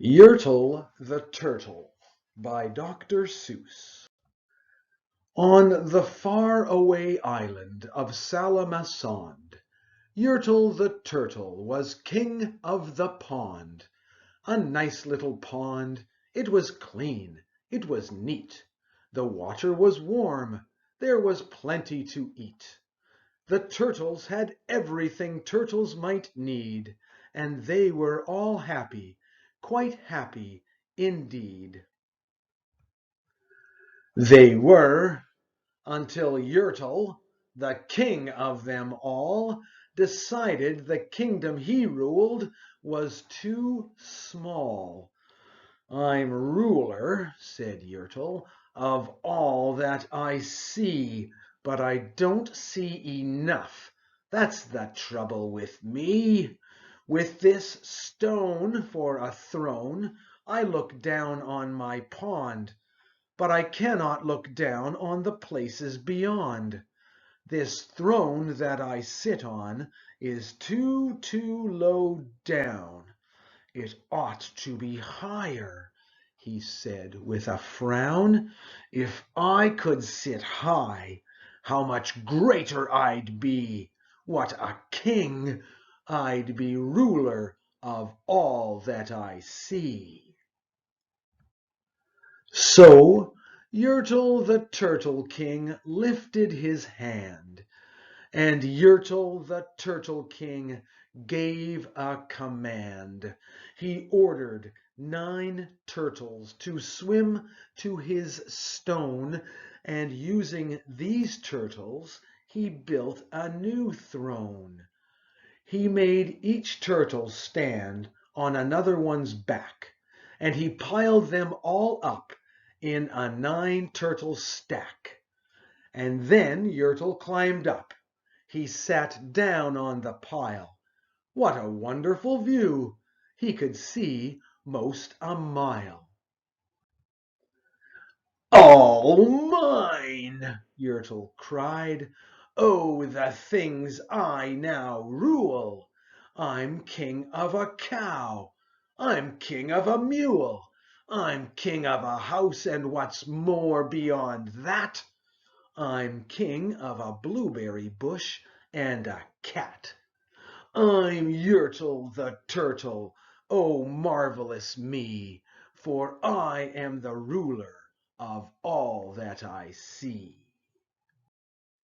Yertle the Turtle by Dr. Seuss. On the far-away island of Salamasond, Yertle the Turtle was king of the pond. A nice little pond. It was clean. It was neat. The water was warm. There was plenty to eat. The turtles had everything turtles might need, and they were all happy, quite happy indeed. They were, until Yertle, the king of them all, decided the kingdom he ruled was too small. "I'm ruler," said Yertle, "of all that I see, but I don't see enough. That's the trouble with me. With this stone for a throne, I look down on my pond, but I cannot look down on the places beyond. This throne that I sit on is too low down. It ought to be higher," he said with a frown. "If I could sit high, how much greater I'd be! What a king! I'd be ruler of all that I see." So Yertle the Turtle King lifted his hand, and Yertle the Turtle King gave a command. He ordered 9 turtles to swim to his stone, and using these turtles, he built a new throne. He made each turtle stand on another one's back, and he piled them all up in a 9-turtle stack. And then Yertle climbed up. He sat down on the pile. What a wonderful view! He could see most a mile. "All mine!" Yertle cried. "Oh, the things I now rule! I'm king of a cow. I'm king of a mule. I'm king of a house, and what's more beyond that, I'm king of a blueberry bush and a cat. I'm Yertle the Turtle, oh marvelous me, for I am the ruler of all that I see."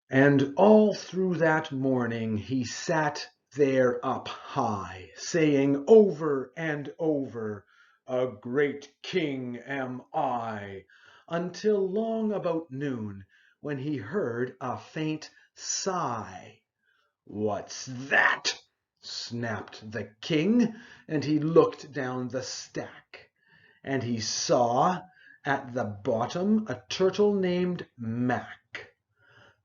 And all through that morning he sat there up high, saying over and over, "A great king am I," until long about noon, when he heard a faint sigh. "What's that?" snapped the king, and he looked down the stack, and he saw at the bottom a turtle named Mac,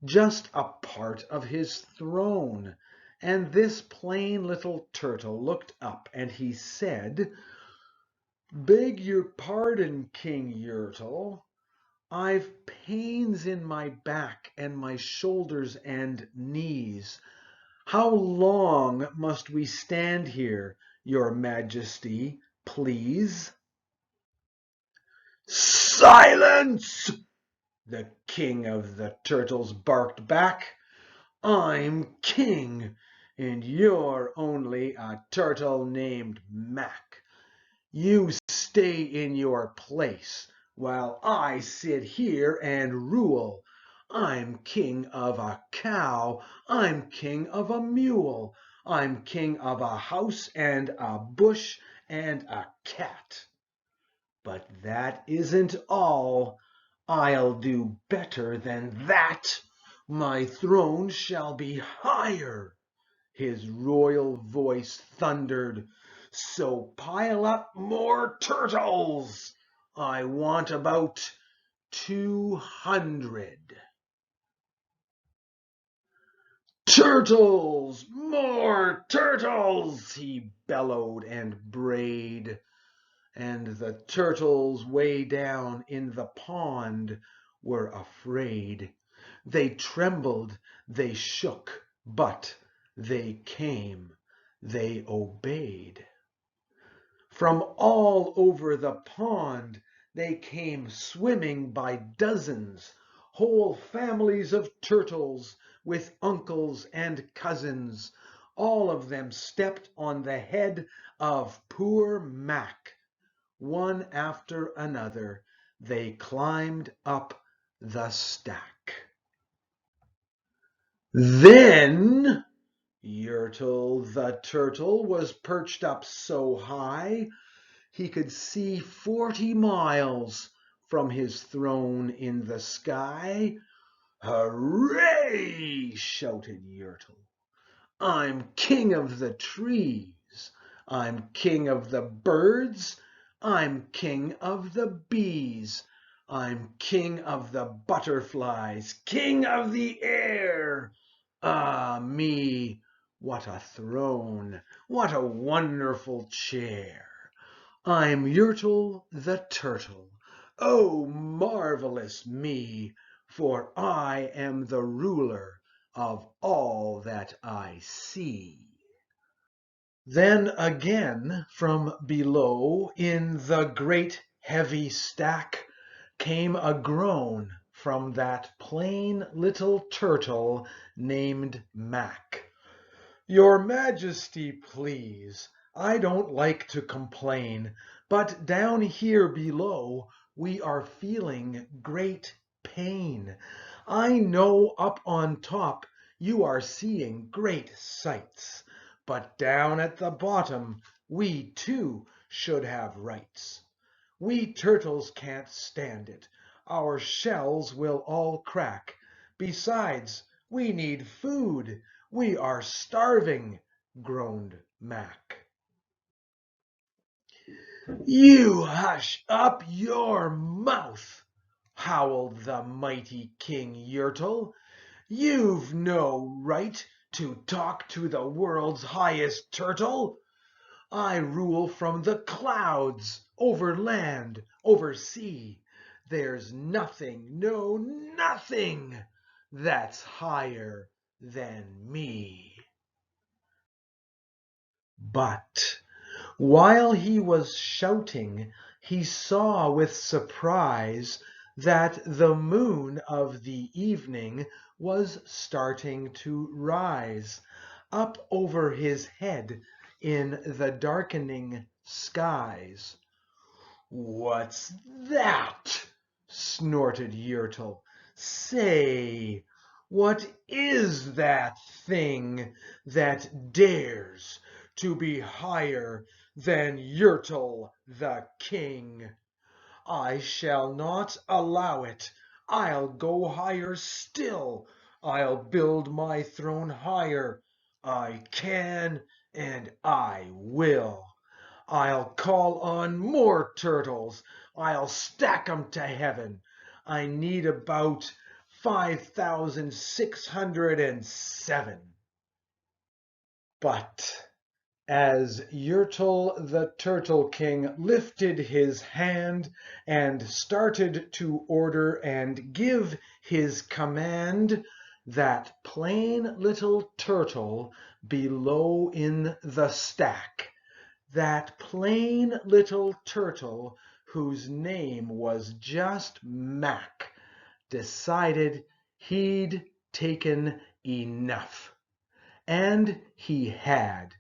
just a part of his throne. And this plain little turtle looked up, and he said, "Beg your pardon, King Yertle. I've pains in my back and my shoulders and knees. How long must we stand here, your Majesty, please?" "Silence!" the king of the turtles barked back. "I'm king, and you're only a turtle named Mac. You stay in your place while I sit here and rule. I'm king of a cow. I'm king of a mule. I'm king of a house and a bush and a cat. But that isn't all. I'll do better than that. My throne shall be higher," his royal voice thundered. "So pile up more turtles. I want about 200. "Turtles! More turtles!" he bellowed and brayed. And the turtles way down in the pond were afraid. They trembled, they shook, but they came, they obeyed. From all over the pond they came swimming by dozens, whole families of turtles with uncles and cousins. All of them stepped on the head of poor Mac. One after another, they climbed up the stack. Then Yertle the Turtle was perched up so high he could see 40 miles from his throne in the sky. "Hooray!" shouted Yertle. "I'm king of the trees. I'm king of the birds. I'm king of the bees. I'm king of the butterflies. King of the air. Ah me, what a throne! What a wonderful chair! I'm Yertle the Turtle. Oh, marvelous me, for I am the ruler of all that I see." Then again from below in the great heavy stack came a groan from that plain little turtle named Mac. "Your Majesty, please, I don't like to complain, but down here below we are feeling great pain. I know up on top you are seeing great sights, but down at the bottom we too should have rights. We turtles can't stand it. Our shells will all crack. Besides, we need food. We are starving," groaned Mac. "You hush up your mouth," howled the mighty King Yertle. "You've no right to talk to the world's highest turtle. I rule from the clouds, over land, over sea. There's nothing, no, nothing that's higher than me." But while he was shouting, he saw with surprise that the moon of the evening was starting to rise up over his head in the darkening skies. "What's that?" snorted Yertle. "Say, what is that thing that dares to be higher than Yertle the King? I shall not allow it. I'll go higher still. I'll build my throne higher. I can and I will. I'll call on more turtles. I'll stack 'em to heaven. I need about 5,607. But as Yertle the Turtle King lifted his hand and started to order and give his command, that plain little turtle below in the stack, that plain little turtle whose name was just Mac, decided he'd taken enough. And he had.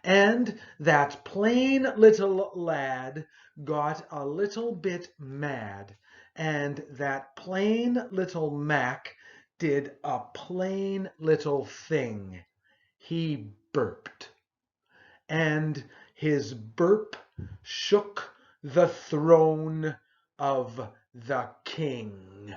And that plain little lad got a little bit mad, and that plain little Mac did a plain little thing. He burped. And his burp shook the throne of the king.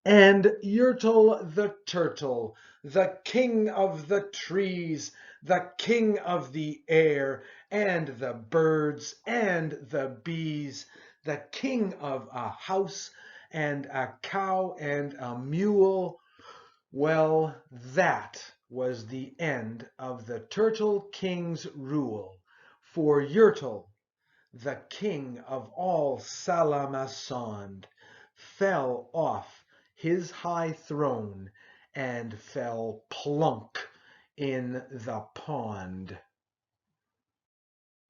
And Yertle the Turtle, the king of the trees, the king of the air, and the birds and the bees, the king of a house and a cow and a mule, well, that was the end of the Turtle King's rule, for Yertle, the king of all Salamasond, fell off his high throne and fell plunk in the pond.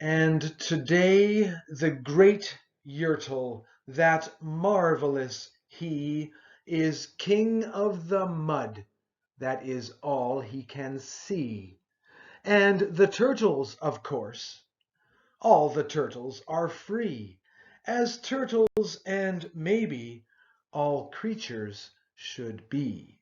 And today the great Yertle, that marvelous he, is king of the mud. That is all he can see. And the turtles, of course. All the turtles are free, as turtles and maybe all creatures should be.